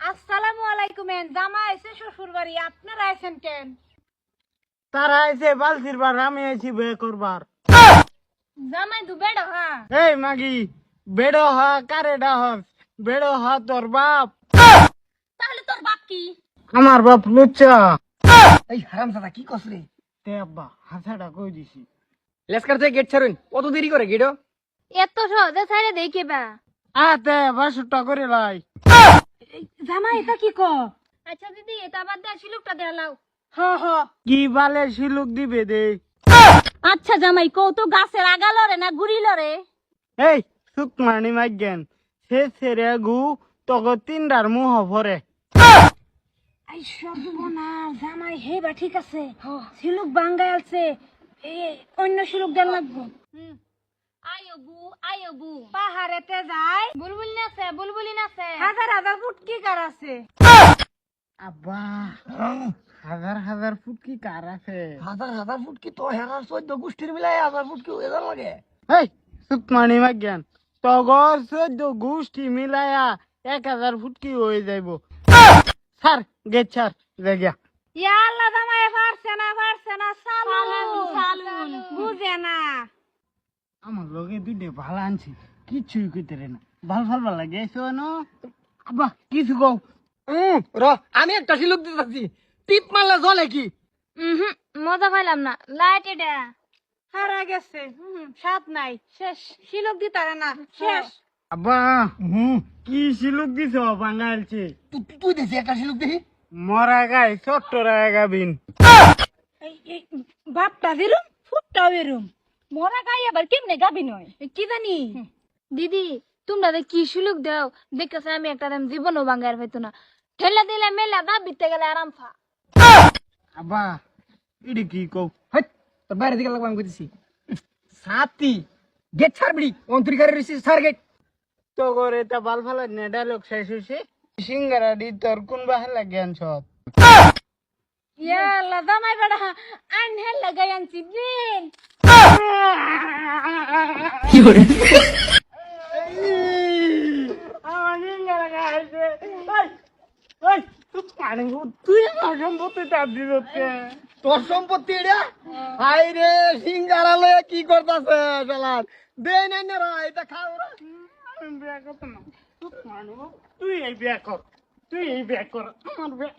আসসালামু আলাইকুম। জামা এসে শ্বশুর বাড়ি, আপনারা আছেন কেন? তারা আইছে বালতির বার, আমি আইছি বে করবার। জামাই দু বেড় হা। এই মাগি, বেড়ো হা কারে ডাহস? বেড়ো হা তোর বাপ। তাহলে তোর বাপ কি? আমার বাপ লুচ্চা। এই হারামজাদা কি কস রে? তে আব্বা হাসাটা কই দিছি। লেসকার থেকে গেট ছাড়ুন, কত দেরি করে গেটো? এত সহজে ছাইরে দেখে বা। আতে বাসুটা করে লাই। জামাই এটা কি ক? আচ্ছা দিদি, এটা বাদ দে, শিলুকটা দেলাও। হ হ। কি বালে শিলুক দিবে দে। আচ্ছা জামাই, কও তো গাছের আগা লরে না গুড়ি লরে? এই সুকমানি মাইগেন, সে সেরে গু তগো তিনডার মুহ ভরে। আই সর্বনাশ, জামাই হেবা ঠিক আছে। শিলুক বাঙ্গাই আছে, অন্য শিলুক দেন লাগবো। আয়বু পাহাড়েতে যায়, বুলবুলি নাচে, বুলবুলি নাচে, হাজার হাজার ফুটকি কার আছে। আব্বা হাজার হাজার ফুট কি কার আছে? হাজার হাজার ফুট কি তো হেরার 14 গোষ্ঠীর মিলাই 1000 ফুট কি এদার লাগে? এই সুকমানি মাইগেন, তগর 14 গোষ্ঠী মিলায়া 1000 ফুট কি হয়ে যাইব। স্যার গেট স্যার জায়গা। ইয়া আল্লাহ, জামাই পারছে না, সালুন বুঝে না। আমার লগে দুইটা ভালো আনছি, কিছুই কইতে রে না। ভাল ভাল লাগে এসো না আব্বা, কিছু কও। র আমি একটা শিলুক দিতেছি, টিপ মারলে জ্বলে কি? মজা পাইলাম না, লাইট এটা হারা গেছে। সাত নাই, শেষ। শিলক দিতারে না, শেষ। আব্বা কি শিলুক দিছ বাঙালছে? তুই দেখছি একটা শিলুক দেখি। মরা গাই চট্টরা গাবিন। বাপটা বেরুম, ফুটটাও বেরুম। মরা গাই আবার কেমনে গাবি নয় কি জানি। দিদি, তোমরা কি সুলুক দাও দেখতেছে, আমি একটা দাম জীবনও বাঙ্গার হইতো না। ঠেলা দিলে মেলা দাব বিতে গেলে আরাম ফা। আব্বা ইডি কি কও? হাই তোর বাইরে দিকে লাগবে আমি কইতেছি। সাতি গেট ছাড়বি, অন্তরিকারে রিসি সার গেট। তো করে তা ভাল ভাল না ডায়লগ শেষ হইছে। সিঙ্গারা দি তোর কোন বাহালা জ্ঞান সব। ইয়া আল্লাহ, জামাই বেড়া আইন হেল লাগাই আনছি দিন। আমার সিঙ্গারা খাইছে। ওই তুই পানি তুই আমার সম্পত্তি চাপ দিতে। তোর সম্পত্তি এটা? হাই রে সিঙ্গারা লয়ে কি করতাছে শালার? দে নাই না রা, এটা খাও রা। বিয়া করতো না তুই এই বিয়া কর, তুই এই বিয়া কর। আমার বিয়া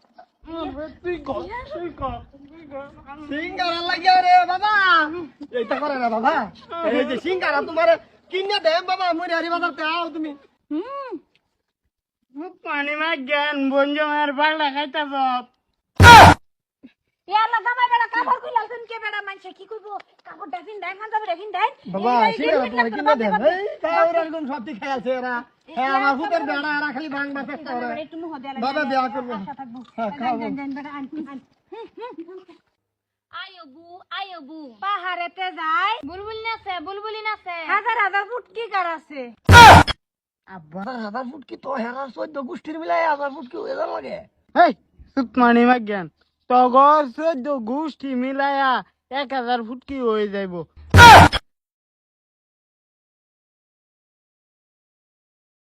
তুই কর, তুই কর, তুই কর। সিঙ্গারা লাগে রে বাবা, এইটা করে না বাবা। এই যে সিঙ্গারা তোমার কিনে দেম বাবা, মুড়ি হারি বাজারতে আও তুমি। পানি মা জ্ঞান বঞ্জমের বাড়া খাইতা সব। ইয়া আল্লাহ, জামাই বেড়া কাপড় কইলাছেন কে বেড়া মানছে কি কইবো? কাপড় দেখিন দেন, হাজার দেখিন দেন। বাবা সিঙ্গারা তোমার কিনে দেম। এই খাও রা, কোন সব ঠিক খাইছে এরা। হ্যাঁ আমার হুতের বেড়া এরা খালি ভাঙবার চেষ্টা করে। একটু মুহ দেয়া বাবা বিয়া করবো। হ্যাঁ খাও। দেন বেড়া আন। আয়বু পাহাড়েতে যায়, বুলবুলি নাচে, হাজার হাজার ফুটকি কার আছে। আব্বা হাজার ফুট কি তো হেরার 14 গোষ্ঠীর মিলাই 1000 ফুট কি এদার লাগে? এই সুকমানি মা জ্ঞান, তগর 14 গোষ্ঠী মিলায়া 1000 ফুট কি হয়ে যাইব।